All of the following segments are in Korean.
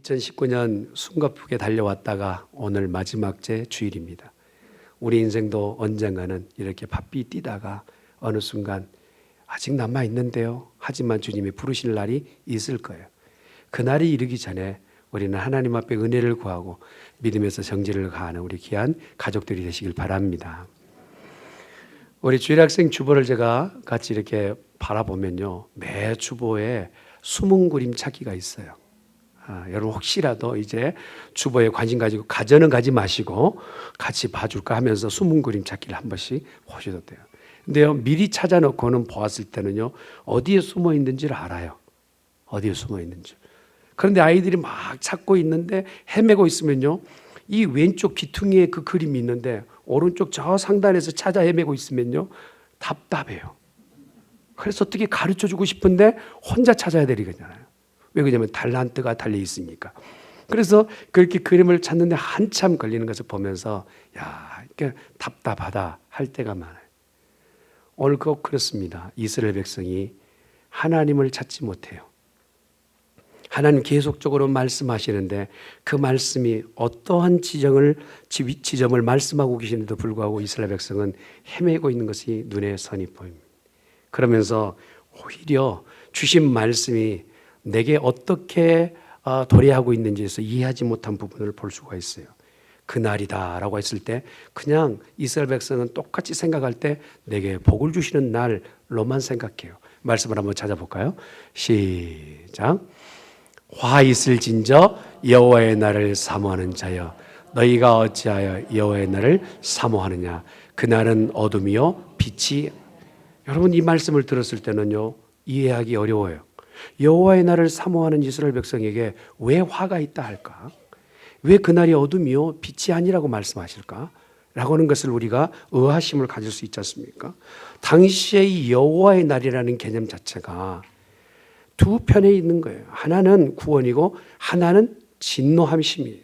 2019년 숨가쁘게 달려왔다가 오늘 마지막째 주일입니다. 우리 인생도 언젠가는 이렇게 바삐 뛰다가 어느 순간 아직 남아있는데요. 하지만 주님이 부르실 날이 있을 거예요. 그 날이 이르기 전에 우리는 하나님 앞에 은혜를 구하고 믿음에서 정진을 가하는 우리 귀한 가족들이 되시길 바랍니다. 우리 주일학생 주보를 제가 같이 이렇게 바라보면요. 매 주보에 숨은 그림 찾기가 있어요. 여러분 혹시라도 이제 주보에 관심 가지고 가전은 가지 마시고 같이 봐줄까 하면서 숨은 그림 찾기를 한 번씩 보셔도 돼요. 근데요, 미리 찾아놓고는 보았을 때는요, 어디에 숨어 있는지를 알아요. 어디에 숨어 있는지. 그런데 아이들이 막 찾고 있는데 헤매고 있으면요, 이 왼쪽 귀퉁이에 그 그림이 있는데 오른쪽 저 상단에서 찾아 헤매고 있으면요, 답답해요. 그래서 어떻게 가르쳐 주고 싶은데 혼자 찾아야 되거든요. 왜 그러냐면 달란트가 달려 있으니까. 그래서 그렇게 그림을 찾는데 한참 걸리는 것을 보면서 야, 이렇게 답답하다 할 때가 많아요. 오늘 꼭 그렇습니다. 이스라엘 백성이 하나님을 찾지 못해요. 하나님 계속적으로 말씀하시는데 그 말씀이 어떠한 지점을 말씀하고 계시는데도 불구하고 이스라엘 백성은 헤매고 있는 것이 눈에 선이 보입니다. 그러면서 오히려 주신 말씀이 내게 어떻게 도래하고 있는지에서 이해하지 못한 부분을 볼 수가 있어요. 그날이다 라고 했을 때 그냥 이스라엘 백성은 똑같이 생각할 때 내게 복을 주시는 날로만 생각해요. 말씀을 한번 찾아볼까요? 시작. 화 있을진저 여호와의 날을 사모하는 자여 너희가 어찌하여 여호와의 날을 사모하느냐. 그날은 어둠이요 빛이. 여러분 이 말씀을 들었을 때는요, 이해하기 어려워요. 여호와의 날을 사모하는 이스라엘 백성에게 왜 화가 있다 할까? 왜 그날이 어둠이요 빛이 아니라고 말씀하실까? 라고 하는 것을 우리가 의아심을 가질 수 있지 않습니까? 당시에 이 여호와의 날이라는 개념 자체가 두 편에 있는 거예요. 하나는 구원이고 하나는 진노함심이에요.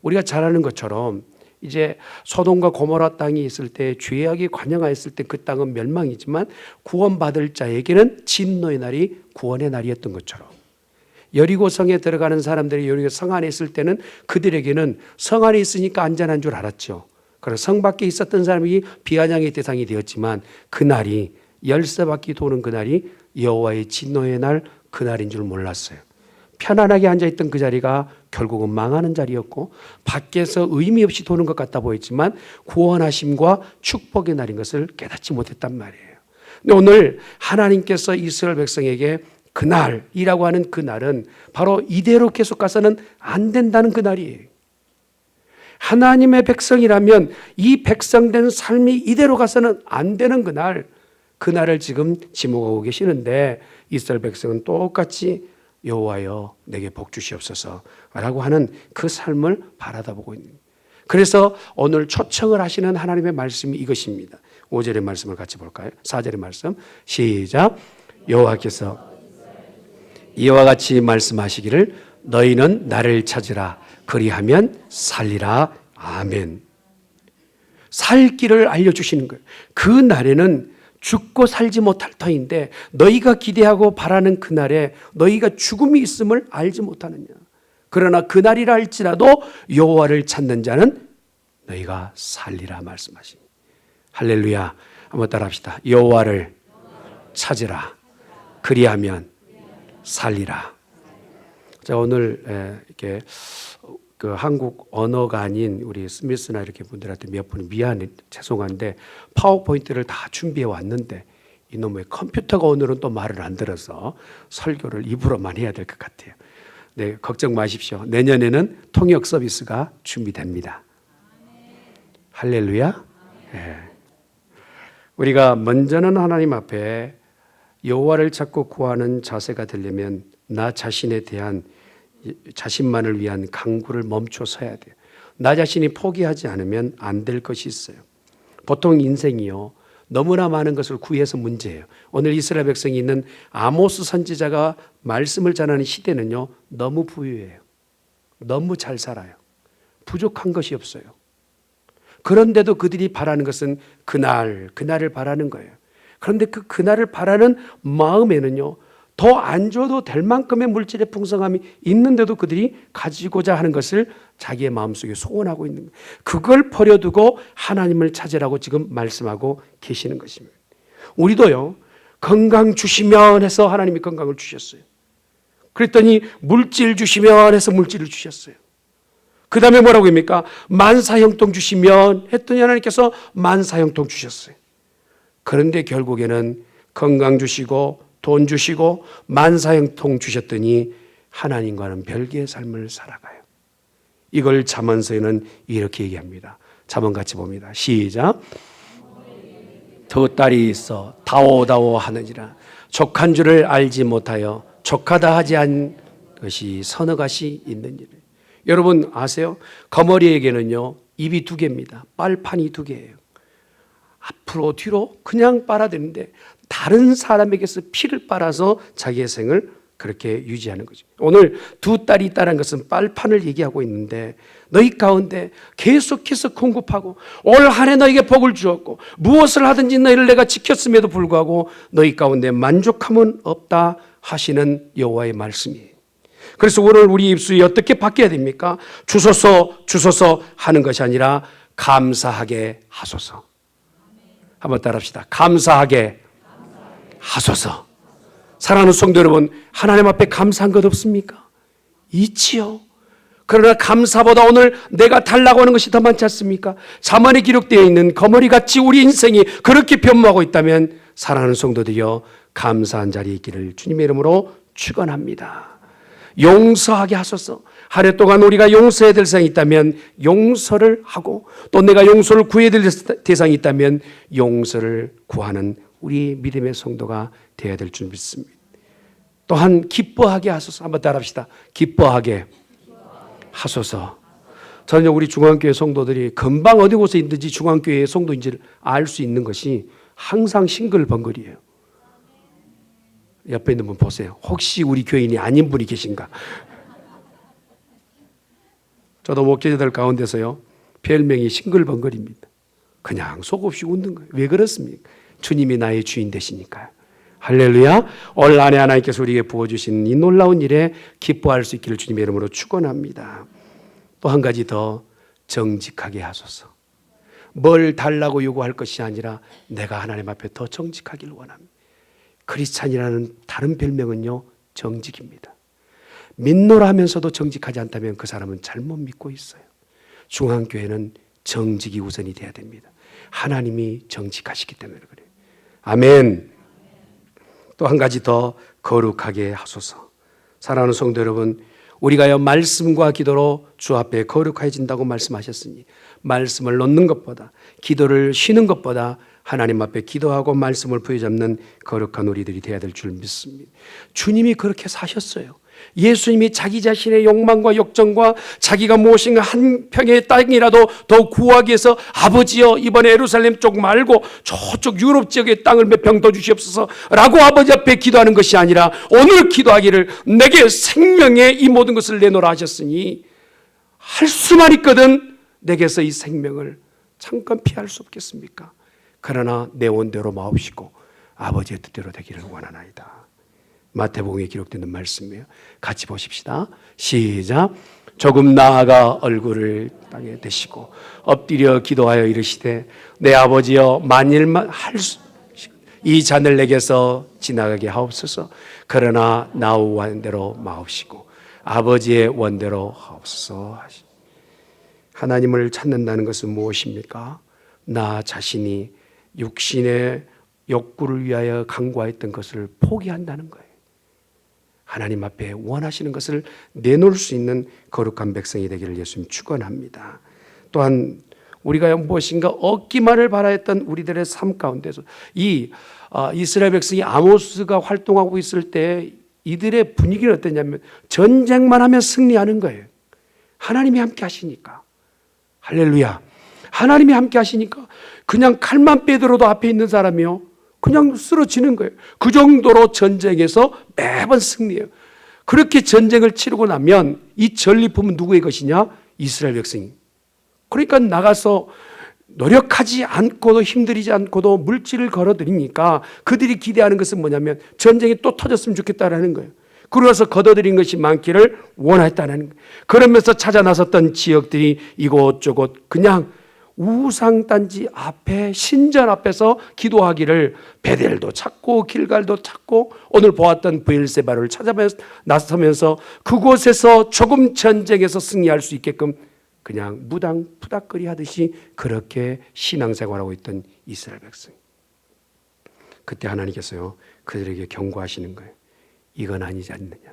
우리가 잘 아는 것처럼 이제 소돔과 고모라 땅이 있을 때 죄악이 관영하였을 때 그 땅은 멸망이지만 구원받을 자에게는 진노의 날이 구원의 날이었던 것처럼 여리고 성에 들어가는 사람들이 여리고 성 안에 있을 때는 그들에게는 성 안에 있으니까 안전한 줄 알았죠. 그래서 성 밖에 있었던 사람이 비아냥의 대상이 되었지만 그날이 열쇠바퀴 도는 그날이 여호와의 진노의 날 그날인 줄 몰랐어요. 편안하게 앉아있던 그 자리가 결국은 망하는 자리였고 밖에서 의미 없이 도는 것 같아 보였지만 구원하심과 축복의 날인 것을 깨닫지 못했단 말이에요. 근데 오늘 하나님께서 이스라엘 백성에게 그날이라고 하는 그날은 바로 이대로 계속 가서는 안 된다는 그날이에요. 하나님의 백성이라면 이 백성된 삶이 이대로 가서는 안 되는 그날을 지금 지목하고 계시는데 이스라엘 백성은 똑같이 여호와여 내게 복 주시옵소서라고 하는 그 삶을 바라다보고 있는 거예요. 그래서 오늘 초청을 하시는 하나님의 말씀이 이것입니다. 5절의 말씀을 같이 볼까요? 4절의 말씀 시작. 여호와께서 이와 같이 말씀하시기를 너희는 나를 찾으라 그리하면 살리라. 아멘. 살 길을 알려주시는 거예요. 그 날에는 죽고 살지 못할 터인데 너희가 기대하고 바라는 그날에 너희가 죽음이 있음을 알지 못하느냐. 그러나 그날이라 할지라도 여호와를 찾는 자는 너희가 살리라 말씀하십니다. 할렐루야. 한번 따라합시다. 여호와를 찾으라 그리하면 살리라. 자, 오늘 이렇게 그 한국 언어가 아닌 우리 스미스나 이렇게 분들한테 몇 분 죄송한데 파워포인트를 다 준비해 왔는데 이놈의 컴퓨터가 오늘은 또 말을 안 들어서 설교를 입으로만 해야 될 것 같아요. 네, 걱정 마십시오. 내년에는 통역 서비스가 준비됩니다. 할렐루야. 네. 우리가 먼저는 하나님 앞에 여호와를 찾고 구하는 자세가 되려면 나 자신에 대한 자신만을 위한 강구를 멈춰 서야 돼요. 나 자신이 포기하지 않으면 안 될 것이 있어요. 보통 인생이요 너무나 많은 것을 구해서 문제예요. 오늘 이스라엘 백성이 있는 아모스 선지자가 말씀을 전하는 시대는요 너무 부유해요. 너무 잘 살아요. 부족한 것이 없어요. 그런데도 그들이 바라는 것은 그날을 바라는 거예요. 그런데 그날을 바라는 마음에는요 더 안 줘도 될 만큼의 물질의 풍성함이 있는데도 그들이 가지고자 하는 것을 자기의 마음속에 소원하고 있는 거예요. 그걸 버려두고 하나님을 찾으라고 지금 말씀하고 계시는 것입니다. 우리도요, 건강 주시면 해서 하나님이 건강을 주셨어요. 그랬더니 물질 주시면 해서 물질을 주셨어요. 그 다음에 뭐라고 합니까? 만사형통 주시면 했더니 하나님께서 만사형통 주셨어요. 그런데 결국에는 건강 주시고 돈 주시고 만사형통 주셨더니 하나님과는 별개의 삶을 살아가요. 이걸 잠언서에는 이렇게 얘기합니다. 잠언 같이 봅니다. 시작. 두 딸이 있어 다오다오 하느니라. 족한 줄을 알지 못하여 족하다 하지 않은 것이 서너 가지 있느니라. 여러분 아세요? 거머리에게는요, 입이 두 개입니다. 빨판이 두 개예요. 앞으로 뒤로 그냥 빨아대는데 다른 사람에게서 피를 빨아서 자기의 생을 그렇게 유지하는 거죠. 오늘 두 딸이 있다는 것은 빨판을 얘기하고 있는데 너희 가운데 계속해서 공급하고 올 한 해 너에게 복을 주었고 무엇을 하든지 너희를 내가 지켰음에도 불구하고 너희 가운데 만족함은 없다 하시는 여호와의 말씀이에요. 그래서 오늘 우리 입술이 어떻게 바뀌어야 됩니까? 주소서 하는 것이 아니라 감사하게 하소서. 한번 따라합시다. 감사하게 하소서. 사랑하는 성도 여러분, 하나님 앞에 감사한 것 없습니까? 있지요. 그러나 감사보다 오늘 내가 달라고 하는 것이 더 많지 않습니까? 잠언에 기록되어 있는 거머리같이 우리 인생이 그렇게 변모하고 있다면 사랑하는 성도들이여, 감사한 자리에 있기를 주님의 이름으로 축원합니다. 용서하게 하소서. 한 해 동안 우리가 용서해야 될 대상이 있다면 용서를 하고, 또 내가 용서를 구해야 될 대상이 있다면 용서를 구하는 우리 믿음의 성도가 되어야 될 줄 믿습니다. 또한 기뻐하게 하소서. 한번 따라합시다. 기뻐하게 하소서. 저는 우리 중앙교회 성도들이 금방 어디 곳에 있는지 중앙교회의 성도인지를 알 수 있는 것이 항상 싱글벙글이에요. 옆에 있는 분 보세요. 혹시 우리 교인이 아닌 분이 계신가? 저도 목회자들 가운데서요, 별명이 싱글벙글입니다. 그냥 속없이 웃는 거예요. 왜 그렇습니까? 주님이 나의 주인 되시니까요. 할렐루야. 올 한해 하나님께서 우리에게 부어주신 이 놀라운 일에 기뻐할 수 있기를 주님의 이름으로 축원합니다. 또 한 가지 더, 정직하게 하소서. 뭘 달라고 요구할 것이 아니라 내가 하나님 앞에 더 정직하기를 원합니다. 크리스찬이라는 다른 별명은요, 정직입니다. 믿노라 하면서도 정직하지 않다면 그 사람은 잘못 믿고 있어요. 중앙교회는 정직이 우선이 돼야 됩니다. 하나님이 정직하시기 때문에 그래요. 아멘. 또 한 가지 더, 거룩하게 하소서. 사랑하는 성도 여러분, 우리가요, 말씀과 기도로 주 앞에 거룩해진다고 말씀하셨으니 말씀을 놓는 것보다, 기도를 쉬는 것보다 하나님 앞에 기도하고 말씀을 부여잡는 거룩한 우리들이 되어야 될 줄 믿습니다. 주님이 그렇게 사셨어요. 예수님이 자기 자신의 욕망과 욕정과 자기가 무엇인가 한 평의 땅이라도 더 구하기 위해서 아버지여, 이번에 예루살렘 쪽 말고 저쪽 유럽 지역의 땅을 몇 평 더 주시옵소서 라고 아버지 앞에 기도하는 것이 아니라 오늘 기도하기를 내게 생명의 이 모든 것을 내놓으라 하셨으니 할 수만 있거든 내게서 이 생명을 잠깐 피할 수 없겠습니까? 그러나 내 원대로 마옵시고 아버지의 뜻대로 되기를 원하나이다. 마태복음에 기록되는 말씀이에요. 같이 보십시다. 시작. 조금 나아가 얼굴을 땅에 대시고 엎드려 기도하여 이르시되 내 아버지여, 만일만 이 잔을 내게서 지나가게 하옵소서. 그러나 나 원대로 마옵시고 아버지의 원대로 하옵소서. 하나님을 찾는다는 것은 무엇입니까? 나 자신이 육신의 욕구를 위하여 간구했던 것을 포기한다는 거예요. 하나님 앞에 원하시는 것을 내놓을 수 있는 거룩한 백성이 되기를 예수님 축원합니다. 또한 우리가 무엇인가 얻기만을 바라했던 우리들의 삶 가운데서 이 이스라엘 백성이 아모스가 활동하고 있을 때 이들의 분위기는 어땠냐면 전쟁만 하면 승리하는 거예요. 하나님이 함께 하시니까. 할렐루야. 하나님이 함께 하시니까 그냥 칼만 빼들어도 앞에 있는 사람이요, 그냥 쓰러지는 거예요. 그 정도로 전쟁에서 매번 승리해요. 그렇게 전쟁을 치르고 나면 이 전리품은 누구의 것이냐? 이스라엘 백성이. 그러니까 나가서 노력하지 않고도 힘들이지 않고도 물질을 걸어드리니까 그들이 기대하는 것은 뭐냐면 전쟁이 또 터졌으면 좋겠다라는 거예요. 그러면서 걷어들인 것이 많기를 원했다는 거예요. 그러면서 찾아 나섰던 지역들이 이곳저곳 그냥 우상단지 앞에, 신전 앞에서 기도하기를 베델도 찾고 길갈도 찾고 오늘 보았던 브엘세바를 찾아 나서면서 그곳에서 조금 전쟁에서 승리할 수 있게끔 그냥 무당 푸닥거리 하듯이 그렇게 신앙생활하고 있던 이스라엘 백성. 그때 하나님께서요 그들에게 경고하시는 거예요. 이건 아니지 않느냐.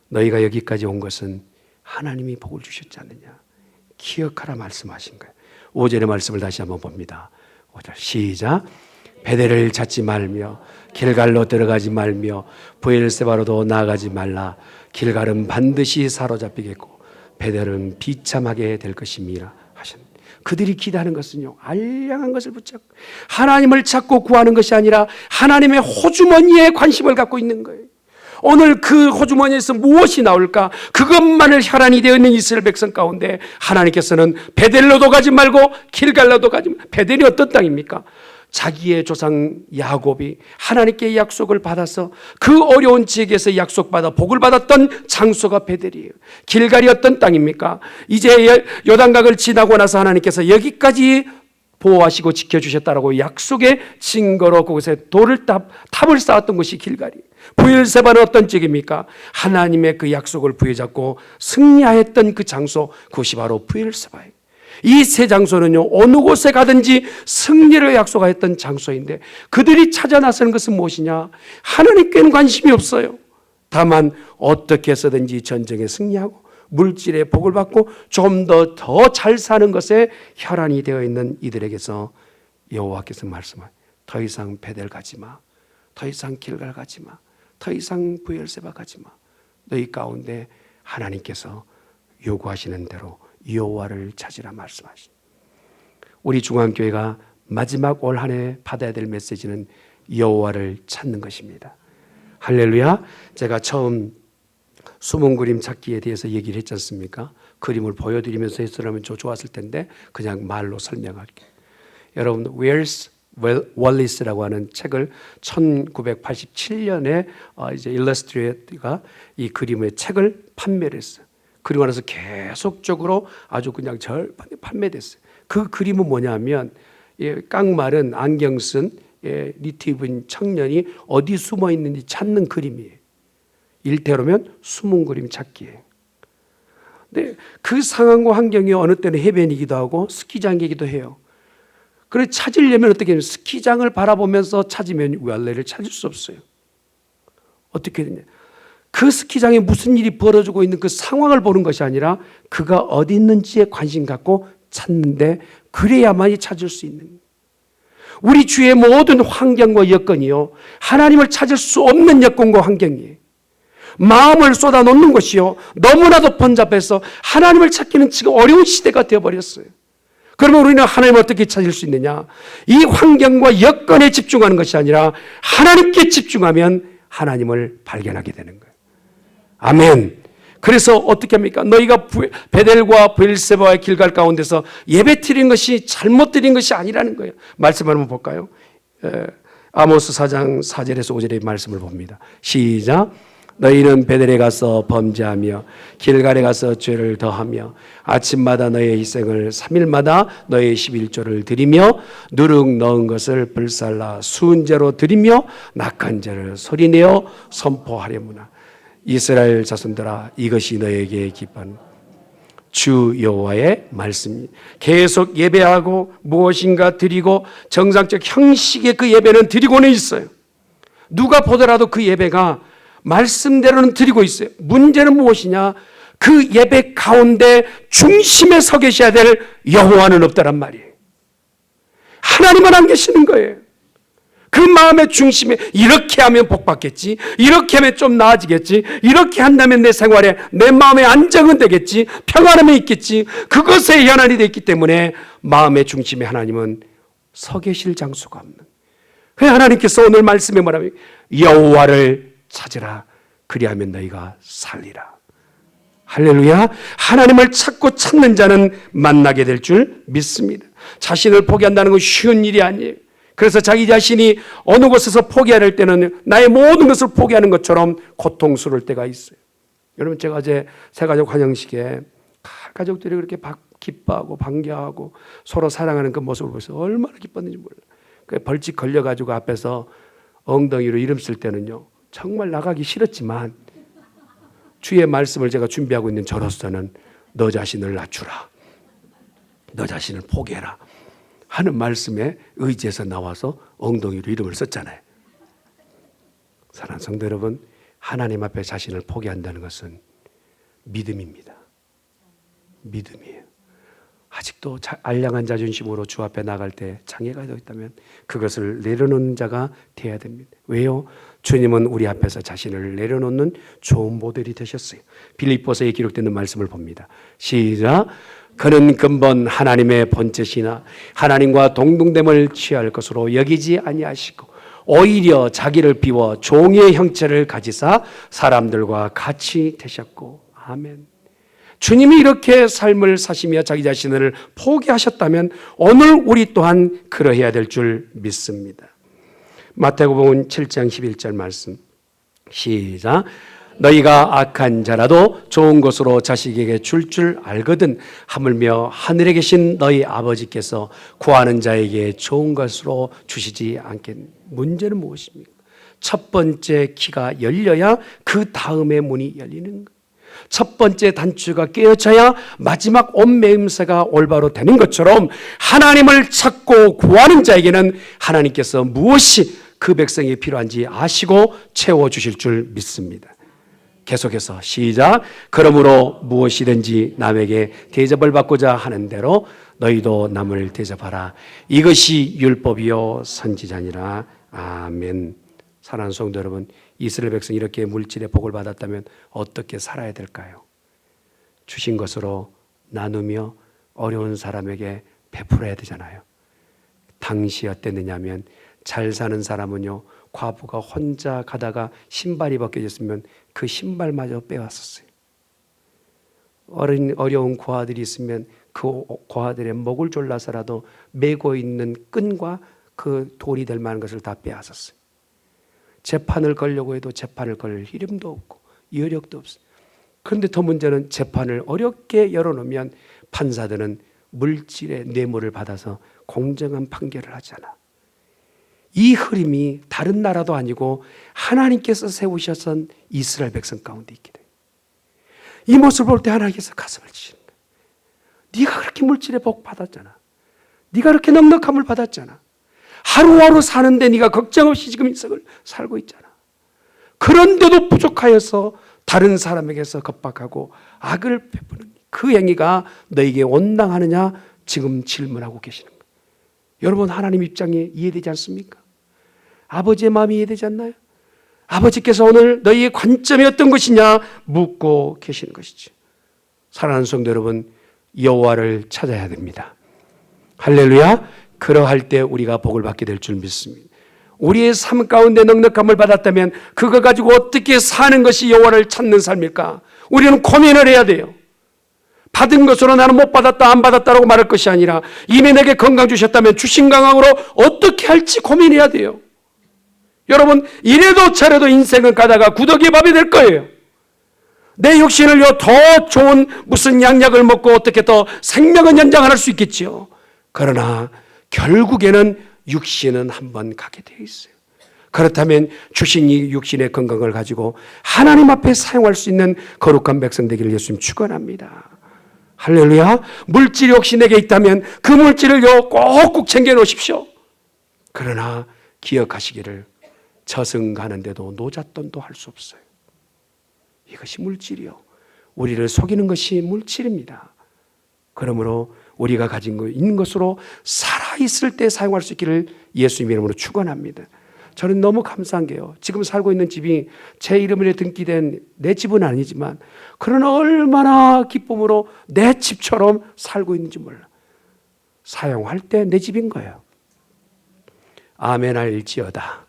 너희가 여기까지 온 것은 하나님이 복을 주셨지 않느냐. 기억하라 말씀하신 거예요. 5절의 말씀을 다시 한번 봅니다. 5절 시작. 베델을 찾지 말며 길갈로 들어가지 말며 브엘세바로도 나아가지 말라. 길갈은 반드시 사로잡히겠고 베델은 비참하게 될 것임이라 하셨는데 그들이 기대하는 것은요 알량한 것을 붙잡고 하나님을 찾고 구하는 것이 아니라 하나님의 호주머니에 관심을 갖고 있는 거예요. 오늘 그 호주머니에서 무엇이 나올까 그것만을 혈안이 되어 있는 이스라엘 백성 가운데 하나님께서는 베델로도 가지 말고 길갈로도 가지 말고. 베델이 어떤 땅입니까? 자기의 조상 야곱이 하나님께 약속을 받아서 그 어려운 지역에서 약속받아 복을 받았던 장소가 베델이에요. 길갈이 어떤 땅입니까? 이제 요단강을 지나고 나서 하나님께서 여기까지 보호하시고 지켜주셨다라고 약속의 증거로 그곳에 탑을 쌓았던 곳이 길갈이에요. 브엘세바는 어떤 지역입니까? 하나님의 그 약속을 부여잡고 승리하였던 그 장소, 그것이 바로 브엘세바예요. 이 세 장소는요 어느 곳에 가든지 승리를 약속하였던 장소인데 그들이 찾아 나서는 것은 무엇이냐? 하나님께는 관심이 없어요. 다만 어떻게 해서든지 전쟁에 승리하고 물질의 복을 받고 좀 더 잘 사는 것에 혈안이 되어 있는 이들에게서 여호와께서 말씀하세요. 더 이상 베델 가지 마. 더 이상 길갈 가지 마. 더 이상 브엘세바 가지 마. 너희 가운데 하나님께서 요구하시는 대로 여호와를 찾으라 말씀하십니다. 우리 중앙교회가 마지막 올 한 해 받아야 될 메시지는 여호와를 찾는 것입니다. 할렐루야. 제가 처음 숨은 그림 찾기에 대해서 얘기를 했지 않습니까? 그림을 보여드리면서 했으면 좋았을 텐데 그냥 말로 설명할게요. 여러분 웨일스 월리스라고 하는 책을 1987년에 이제 일러스트레이트가 이 그림의 책을 판매를 했어요. 그리고 나서 계속적으로 아주 그냥 절반이 판매됐어요. 그 그림은 뭐냐면 깡마른 안경 쓴 니트 입은 청년이 어디 숨어 있는지 찾는 그림이에요. 일테로면 숨은 그림 찾기예요. 근데 그 상황과 환경이 어느 때는 해변이기도 하고 스키장이기도 해요. 그래서 찾으려면 어떻게 해요? 스키장을 바라보면서 찾으면 왈레를 찾을 수 없어요. 어떻게 되냐? 그 스키장에 무슨 일이 벌어지고 있는 그 상황을 보는 것이 아니라 그가 어디 있는지에 관심 갖고 찾는데 그래야만이 찾을 수 있는 거예요. 우리 주위의 모든 환경과 여건이요 하나님을 찾을 수 없는 여건과 환경이에요. 마음을 쏟아놓는 것이요 너무나도 번잡해서 하나님을 찾기는 지금 어려운 시대가 되어버렸어요. 그러면 우리는 하나님을 어떻게 찾을 수 있느냐? 이 환경과 여건에 집중하는 것이 아니라 하나님께 집중하면 하나님을 발견하게 되는 거예요. 아멘. 그래서 어떻게 합니까? 너희가 베델과 브엘세바의 길갈 가운데서 예배 드린 것이 잘못 드린 것이 아니라는 거예요. 말씀 한번 볼까요? 아모스 4장 4절에서 5절의 말씀을 봅니다. 시작. 너희는 베델에 가서 범죄하며 길갈에 가서 죄를 더하며 아침마다 너의 희생을 3일마다 너의 11조를 드리며 누룩 넣은 것을 불살라 순제로 드리며 낙한 죄를 소리내어 선포하려무나. 이스라엘 자손들아 이것이 너에게 기뻐하는 주 여호와의 말씀입니다. 계속 예배하고 무엇인가 드리고 정상적 형식의 그 예배는 드리고는 있어요. 누가 보더라도 그 예배가 말씀대로는 드리고 있어요. 문제는 무엇이냐? 그 예배 가운데 중심에 서 계셔야 될 여호와는 없다란 말이에요. 하나님은 안 계시는 거예요. 그 마음의 중심에 이렇게 하면 복 받겠지, 이렇게 하면 좀 나아지겠지, 이렇게 한다면 내 생활에 내 마음의 안정은 되겠지, 평안함이 있겠지, 그것에 연한이 되어 있기 때문에 마음의 중심에 하나님은 서 계실 장소가 없는. 그래서 하나님께서 오늘 말씀에 뭐라며 여호와를 찾으라 그리하면 너희가 살리라. 할렐루야. 하나님을 찾고 찾는 자는 만나게 될 줄 믿습니다. 자신을 포기한다는 건 쉬운 일이 아니에요. 그래서 자기 자신이 어느 곳에서 포기해야 할 때는 나의 모든 것을 포기하는 것처럼 고통스러울 때가 있어요. 여러분, 제가 어제 새가족 환영식에 가족들이 그렇게 기뻐하고 반겨하고 서로 사랑하는 그 모습을 보면서 얼마나 기뻤는지 몰라요. 벌칙 걸려가지고 앞에서 엉덩이로 이름 쓸 때는요, 정말 나가기 싫었지만 주의 말씀을 제가 준비하고 있는 저로서는 너 자신을 낮추라, 너 자신을 포기해라 하는 말씀에 의지해서 나와서 엉덩이로 이름을 썼잖아요. 사랑하는 성도 여러분, 하나님 앞에 자신을 포기한다는 것은 믿음입니다. 믿음이에요. 아직도 알량한 자존심으로 주 앞에 나갈 때 장애가 되어 있다면 그것을 내려놓는 자가 되어야 됩니다. 왜요? 주님은 우리 앞에서 자신을 내려놓는 좋은 모델이 되셨어요. 빌립보서에 기록되는 말씀을 봅니다. 시작. 그는 근본 하나님의 본체시나 하나님과 동등됨을 취할 것으로 여기지 아니하시고 오히려 자기를 비워 종의 형체를 가지사 사람들과 같이 되셨고. 아멘. 주님이 이렇게 삶을 사시며 자기 자신을 포기하셨다면 오늘 우리 또한 그러해야 될 줄 믿습니다. 마태복음 7장 11절 말씀 시작. 너희가 악한 자라도 좋은 것으로 자식에게 줄 알거든 하물며 하늘에 계신 너희 아버지께서 구하는 자에게 좋은 것으로 주시지 않겠니? 문제는 무엇입니까? 첫 번째 키가 열려야 그 다음에 문이 열리는 거예요. 첫 번째 단추가 깨어져야 마지막 옷매임새가 올바로 되는 것처럼 하나님을 찾고 구하는 자에게는 하나님께서 무엇이 그 백성이 필요한지 아시고 채워주실 줄 믿습니다. 계속해서 시작. 그러므로 무엇이든지 남에게 대접을 받고자 하는 대로 너희도 남을 대접하라. 이것이 율법이요 선지자니라. 아멘. 사랑하는 성도 여러분, 이스라엘 백성이 이렇게 물질의 복을 받았다면 어떻게 살아야 될까요? 주신 것으로 나누며 어려운 사람에게 베풀어야 되잖아요. 당시 어땠느냐면 잘 사는 사람은요, 과부가 혼자 가다가 신발이 벗겨졌으면 그 신발마저 빼왔었어요. 어려운 고아들이 있으면 그 고아들의 목을 졸라서라도 메고 있는 끈과 그 돌이 될 만한 것을 다 빼앗았어요. 재판을 걸려고 해도 재판을 걸 힘도 없고 여력도 없어요. 그런데 더 문제는 재판을 어렵게 열어놓으면 판사들은 물질의 뇌물을 받아서 공정한 판결을 하잖아. 이 흐름이 다른 나라도 아니고 하나님께서 세우셨던 이스라엘 백성 가운데 있게 돼요. 이 모습을 볼 때 하나님께서 가슴을 치시는 거예요. 네가 그렇게 물질의 복 받았잖아. 네가 그렇게 넉넉함을 받았잖아. 하루하루 사는데 네가 걱정 없이 지금 인생을 살고 있잖아. 그런데도 부족하여서 다른 사람에게서 겁박하고 악을 베푸는 그 행위가 너에게 온당하느냐 지금 질문하고 계시는 거예요. 여러분, 하나님 입장이 이해되지 않습니까? 아버지의 마음이 이해되지 않나요? 아버지께서 오늘 너희의 관점이 어떤 것이냐 묻고 계시는 것이죠. 사랑하는 성도 여러분, 여호와를 찾아야 됩니다. 할렐루야. 그러할 때 우리가 복을 받게 될 줄 믿습니다. 우리의 삶 가운데 넉넉함을 받았다면 그거 가지고 어떻게 사는 것이 여호와를 찾는 삶일까? 우리는 고민을 해야 돼요. 받은 것으로 나는 못 받았다 안 받았다라고 말할 것이 아니라 이미 내게 건강 주셨다면 주신 건강으로 어떻게 할지 고민해야 돼요. 여러분, 이래도 저래도 인생은 가다가 구더기 밥이 될 거예요. 내 육신을요 더 좋은 무슨 양약을 먹고 어떻게 더 생명은 연장할 수 있겠지요. 그러나 결국에는 육신은 한번 가게 되어 있어요. 그렇다면 주신 이 육신의 건강을 가지고 하나님 앞에 사용할 수 있는 거룩한 백성 되기를 예수님 축원합니다. 할렐루야. 물질이 혹시 내게 있다면 그 물질을요 꼭꼭 챙겨 놓으십시오. 그러나 기억하시기를 저승 가는데도 노잣돈도 할 수 없어요. 이것이 물질이요, 우리를 속이는 것이 물질입니다. 그러므로 우리가 가진 거 있는 것으로 살아있을 때 사용할 수 있기를 예수님 이름으로 축원합니다. 저는 너무 감사한 게요, 지금 살고 있는 집이 제 이름으로 등기된 내 집은 아니지만 그러나 얼마나 기쁨으로 내 집처럼 살고 있는지 몰라. 사용할 때 내 집인 거예요. 아멘 할지어다.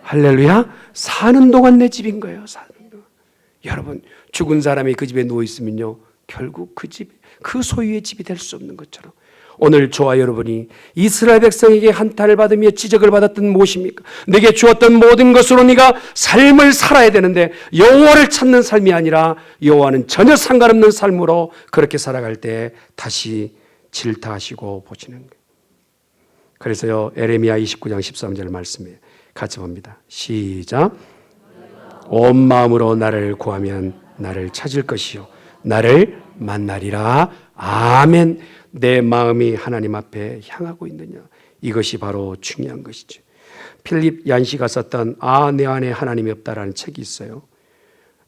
할렐루야. 사는 동안 내 집인 거예요. 사는 동안. 여러분, 죽은 사람이 그 집에 누워 있으면요 결국 그 집, 그 소유의 집이 될 수 없는 것처럼 오늘 저와 여러분이 이스라엘 백성에게 한탄을 받으며 지적을 받았던 무엇입니까? 내게 주었던 모든 것으로 네가 삶을 살아야 되는데 여호와를 찾는 삶이 아니라 여호와는 전혀 상관없는 삶으로 그렇게 살아갈 때 다시 질타하시고 보시는 거예요. 그래서요, 에레미야 29장 13절 말씀에 같이 봅니다. 시작. 온 마음으로 나를 구하면 나를 찾을 것이요 나를 만나리라. 아멘. 내 마음이 하나님 앞에 향하고 있느냐, 이것이 바로 중요한 것이죠. 필립 얀시가 썼던 내 안에 하나님이 없다라는 책이 있어요.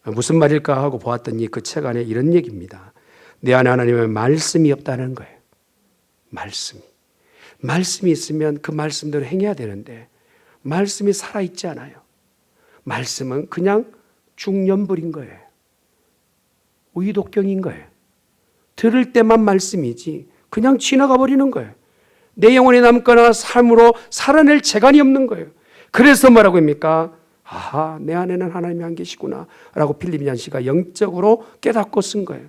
무슨 말일까 하고 보았더니 그 책 안에 이런 얘기입니다. 내 안에 하나님의 말씀이 없다는 거예요. 말씀이 있으면 그 말씀대로 행해야 되는데 말씀이 살아있지 않아요. 말씀은 그냥 중년불인 거예요. 의독경인 거예요. 들을 때만 말씀이지 그냥 지나가 버리는 거예요. 내 영혼이 남거나 삶으로 살아낼 재간이 없는 거예요. 그래서 뭐라고 합니까? 내 안에는 하나님이 안 계시구나 라고 필립 얀시가 영적으로 깨닫고 쓴 거예요.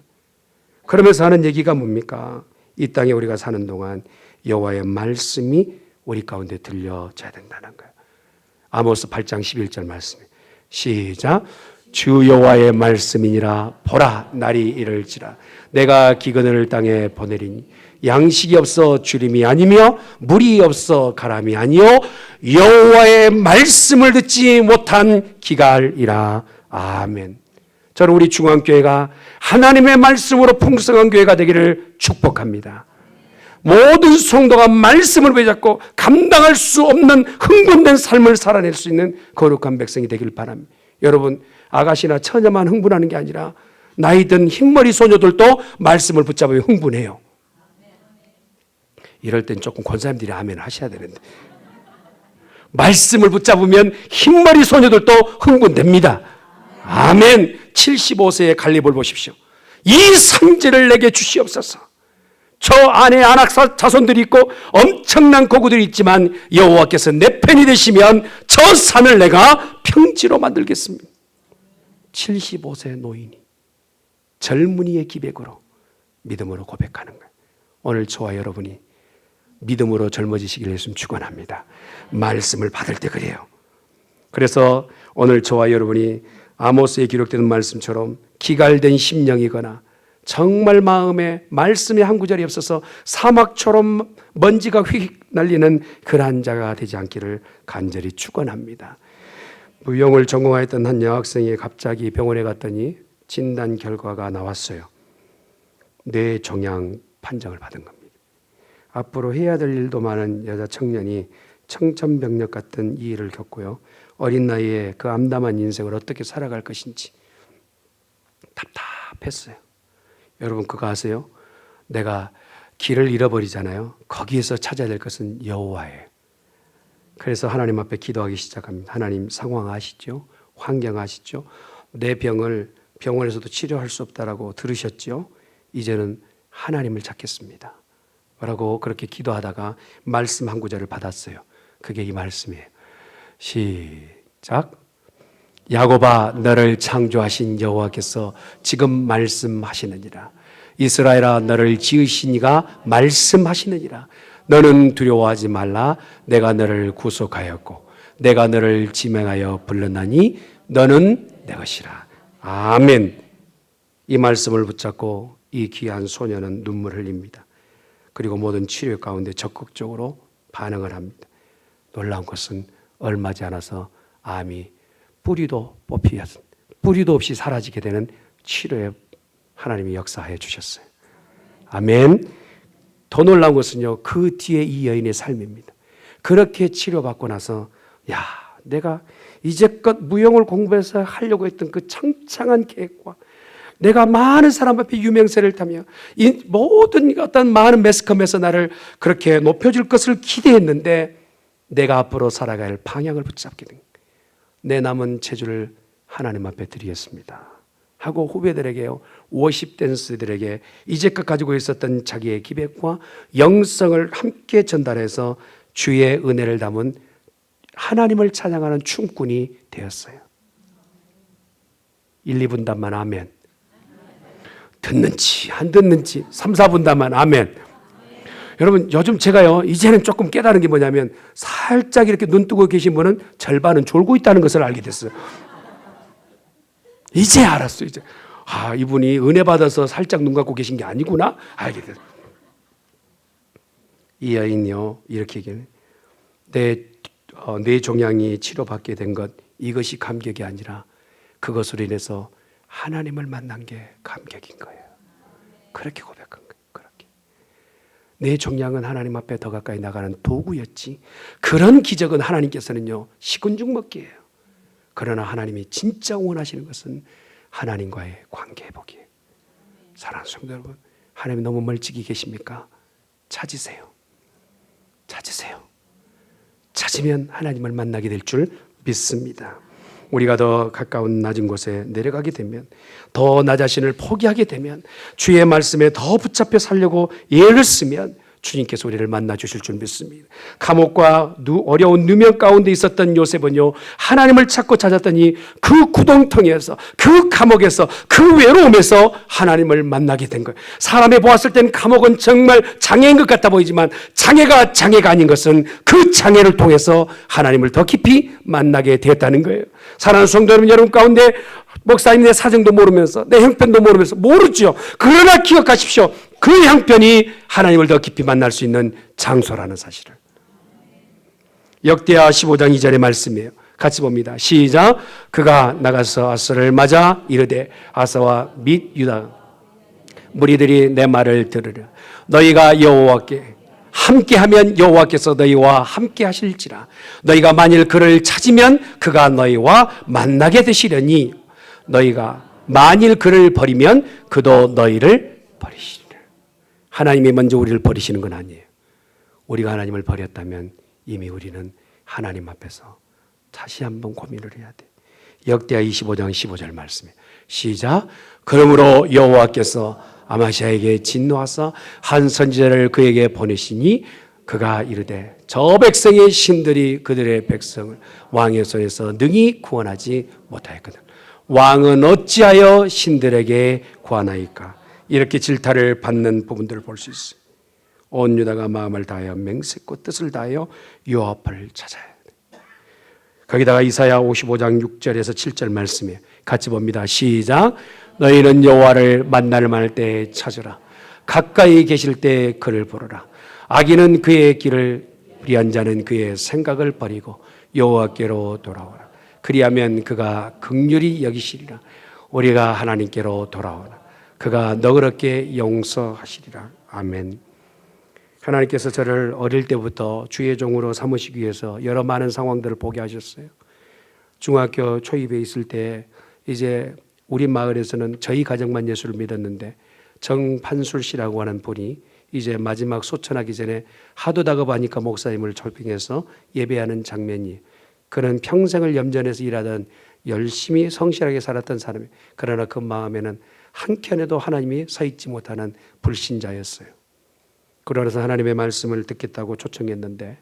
그러면서 하는 얘기가 뭡니까? 이 땅에 우리가 사는 동안 여호와의 말씀이 우리 가운데 들려져야 된다는 거예요. 아모스 8장 11절 말씀, 시작. 주 여호와의 말씀이니라. 보라, 날이 이를지라 내가 기근을 땅에 보내리니 양식이 없어 주림이 아니며 물이 없어 가람이 아니요 여호와의 말씀을 듣지 못한 기갈이라. 아멘. 저는 우리 중앙교회가 하나님의 말씀으로 풍성한 교회가 되기를 축복합니다. 모든 성도가 말씀을 붙잡고 감당할 수 없는 흥분된 삶을 살아낼 수 있는 거룩한 백성이 되길 바랍니다. 여러분, 아가씨나 처녀만 흥분하는 게 아니라 나이 든 흰머리 소녀들도 말씀을 붙잡으면 흥분해요. 이럴 땐 조금 권사님들이 아멘 하셔야 되는데, 말씀을 붙잡으면 흰머리 소녀들도 흥분됩니다. 아멘. 75세의 갈렙을 보십시오. 이 상제를 내게 주시옵소서. 저 안에 안악사 자손들이 있고 엄청난 고구들이 있지만 여호와께서 내 편이 되시면 저 산을 내가 평지로 만들겠습니다. 75세 노인이 젊은이의 기백으로 믿음으로 고백하는 거예요. 오늘 저와 여러분이 믿음으로 젊어지시기를 예수님 축원합니다. 말씀을 받을 때 그래요. 그래서 오늘 저와 여러분이 아모스에 기록되는 말씀처럼 기갈된 심령이거나 정말 마음에 말씀의 한 구절이 없어서 사막처럼 먼지가 휙 날리는 그러한 자가 되지 않기를 간절히 축원합니다. 무용을 전공하였던 한 여학생이 갑자기 병원에 갔더니 진단 결과가 나왔어요. 뇌종양 판정을 받은 겁니다. 앞으로 해야 될 일도 많은 여자 청년이 청천벽력 같은 이 일을 겪고요, 어린 나이에 그 암담한 인생을 어떻게 살아갈 것인지 답답했어요. 여러분, 그거 아세요? 내가 길을 잃어버리잖아요. 거기에서 찾아야 될 것은 여호와예요. 그래서 하나님 앞에 기도하기 시작합니다. 하나님, 상황 아시죠? 환경 아시죠? 내 병을 병원에서도 치료할 수 없다라고 들으셨죠? 이제는 하나님을 찾겠습니다. 라고 그렇게 기도하다가 말씀 한 구절을 받았어요. 그게 이 말씀이에요. 시작. 야곱아, 너를 창조하신 여호와께서 지금 말씀하시느니라. 이스라엘아, 너를 지으신 이가 말씀하시느니라. 너는 두려워하지 말라. 내가 너를 구속하였고 내가 너를 지명하여 불렀나니 너는 내 것이라. 아멘. 이 말씀을 붙잡고 이 귀한 소녀는 눈물을 흘립니다. 그리고 모든 치료 가운데 적극적으로 반응을 합니다. 놀라운 것은 얼마지 않아서 암이 뿌리도 없이 사라지게 되는 치료에 하나님이 역사하여 주셨어요. 아멘. 더 놀라운 것은요, 그 뒤에 이 여인의 삶입니다. 그렇게 치료받고 나서 내가 이제껏 무용을 공부해서 하려고 했던 그 창창한 계획과 내가 많은 사람 앞에 유명세를 타며 이 모든 어떤 많은 매스컴에서 나를 그렇게 높여줄 것을 기대했는데 내가 앞으로 살아갈 방향을 붙잡게 된 거예요. 내 남은 체주를 하나님 앞에 드리겠습니다 하고 후배들에게요, 워십 댄스들에게 이제껏 가지고 있었던 자기의 기백과 영성을 함께 전달해서 주의 은혜를 담은 하나님을 찬양하는 춤꾼이 되었어요. 1, 2분단만 아멘. 듣는지 안 듣는지 3, 4분단만 아멘. 여러분 요즘 제가요 이제는 조금 깨달은 게 뭐냐면 살짝 이렇게 눈 뜨고 계신 분은 절반은 졸고 있다는 것을 알게 됐어요. 이제 알았어요. 이제 이분이 은혜 받아서 살짝 눈 감고 계신 게 아니구나 알게 됐어요. 이 여인요 이렇게 얘기해요. 뇌 종양이 치료받게 된 것 이것이 감격이 아니라 그것으로 인해서 하나님을 만난 게 감격인 거예요. 그렇게 고백한 거예요. 그렇게 뇌 종양은 하나님 앞에 더 가까이 나가는 도구였지 그런 기적은 하나님께서는요 식은죽 먹기예요. 그러나 하나님이 진짜 원하시는 것은 하나님과의 관계 회복이에요. 사랑하는 성도 여러분, 하나님 너무 멀찍이 계십니까? 찾으세요. 찾으세요. 찾으면 하나님을 만나게 될 줄 믿습니다. 우리가 더 가까운 낮은 곳에 내려가게 되면, 더 나 자신을 포기하게 되면, 주의 말씀에 더 붙잡혀 살려고 애를 쓰면 주님께서 우리를 만나 주실 줄 믿습니다. 감옥과 어려운 누명 가운데 있었던 요셉은요 하나님을 찾고 찾았더니 그 구덩텅이에서, 그 감옥에서, 그 외로움에서 하나님을 만나게 된 거예요. 사람이 보았을 땐 감옥은 정말 장애인 것 같아 보이지만 장애가 아닌 것은 그 장애를 통해서 하나님을 더 깊이 만나게 되었다는 거예요. 사랑하는 성도 여러분 가운데 목사님 내 사정도 모르면서 내 형편도 모르면서 모르죠. 그러나 기억하십시오. 그 형편이 하나님을 더 깊이 만날 수 있는 장소라는 사실을. 역대하 15장 2절의 말씀이에요. 같이 봅니다. 시작. 그가 나가서 아스를 맞아 이르되 아사와 및 유다 무리들이 내 말을 들으려. 너희가 여호와께 함께하면 여호와께서 너희와 함께 하실지라. 너희가 만일 그를 찾으면 그가 너희와 만나게 되시려니 너희가 만일 그를 버리면 그도 너희를 버리시리라. 하나님이 먼저 우리를 버리시는 건 아니에요. 우리가 하나님을 버렸다면 이미 우리는 하나님 앞에서 다시 한번 고민을 해야 돼. 역대하 25장 15절 말씀에 시작. 그러므로 여호와께서 아마시아에게 진노하사 한 선지자를 그에게 보내시니 그가 이르되 저 백성의 신들이 그들의 백성을 왕의 손에서 능히 구원하지 못하였거든. 왕은 어찌하여 신들에게 구하나이까? 이렇게 질타를 받는 부분들을 볼 수 있어요. 온 유다가 마음을 다하여 맹세코 뜻을 다하여 여호와 앞을 찾아야 돼. 거기다가 이사야 55장 6절에서 7절 말씀에 같이 봅니다. 시작. 너희는 여호와를 만날 때 찾으라. 가까이 계실 때 그를 부르라. 악인은 그의 길을, 불의한 자는 그의 생각을 버리고 여호와께로 돌아오라. 그리하면 그가 긍휼히 여기시리라. 우리가 하나님께로 돌아오라. 그가 너그럽게 용서하시리라. 아멘. 하나님께서 저를 어릴 때부터 주의 종으로 삼으시기 위해서 여러 많은 상황들을 보게 하셨어요. 중학교 초입에 있을 때 이제 우리 마을에서는 저희 가정만 예수를 믿었는데 정판술 씨라고 하는 분이 이제 마지막 소천하기 전에 하도 다급하니까 목사님을 초빙해서 예배하는 장면이, 그는 평생을 염전에서 일하던 열심히 성실하게 살았던 사람이에요. 그러나 그 마음에는 한켠에도 하나님이 서 있지 못하는 불신자였어요. 그러면서 하나님의 말씀을 듣겠다고 초청했는데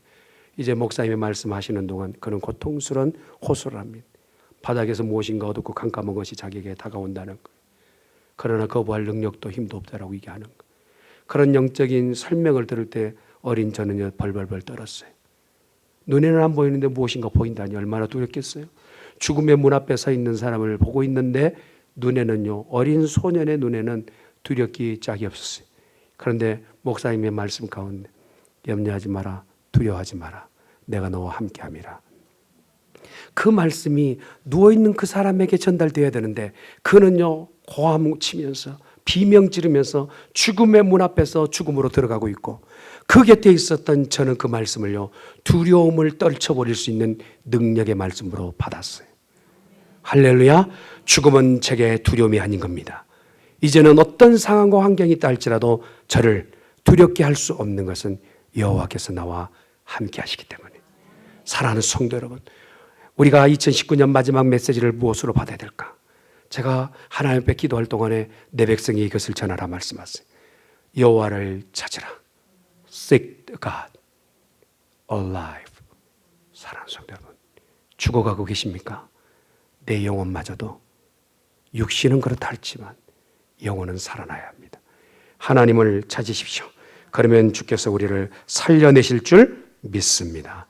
이제 목사님의 말씀하시는 동안 그는 고통스러운 호소를 합니다. 바닥에서 무엇인가 어둡고 캄캄한 것이 자기에게 다가온다는 거예요. 그러나 거부할 능력도 힘도 없다라고 얘기하는 거예요. 그런 영적인 설명을 들을 때 어린 저는요 벌벌벌 떨었어요. 눈에는 안 보이는데 무엇인가 보인다니 얼마나 두렵겠어요. 죽음의 문 앞에 서 있는 사람을 보고 있는데 눈에는요, 어린 소년의 눈에는 두렵기 짝이 없었어요. 그런데 목사님의 말씀 가운데 염려하지 마라, 두려워하지 마라, 내가 너와 함께함이라. 그 말씀이 누워있는 그 사람에게 전달되어야 되는데 그는요 고함 치면서 비명 지르면서 죽음의 문 앞에서 죽음으로 들어가고 있고, 그 곁에 있었던 저는 그 말씀을요 두려움을 떨쳐버릴 수 있는 능력의 말씀으로 받았어요. 할렐루야. 죽음은 제게 두려움이 아닌 겁니다. 이제는 어떤 상황과 환경이 있다 할지라도 저를 두렵게 할 수 없는 것은 여호와께서 나와 함께 하시기 때문에. 사랑하는 성도 여러분, 우리가 2019년 마지막 메시지를 무엇으로 받아야 될까? 제가 하나님 앞에 기도할 동안에 내 백성이 이것을 전하라 말씀하세요. 여호와를 찾으라. Seek God alive. 사랑하는 성도 여러분, 죽어가고 계십니까? 내 영혼마저도, 육신은 그렇다 할지만 영혼은 살아나야 합니다. 하나님을 찾으십시오. 그러면 주께서 우리를 살려내실 줄 믿습니다.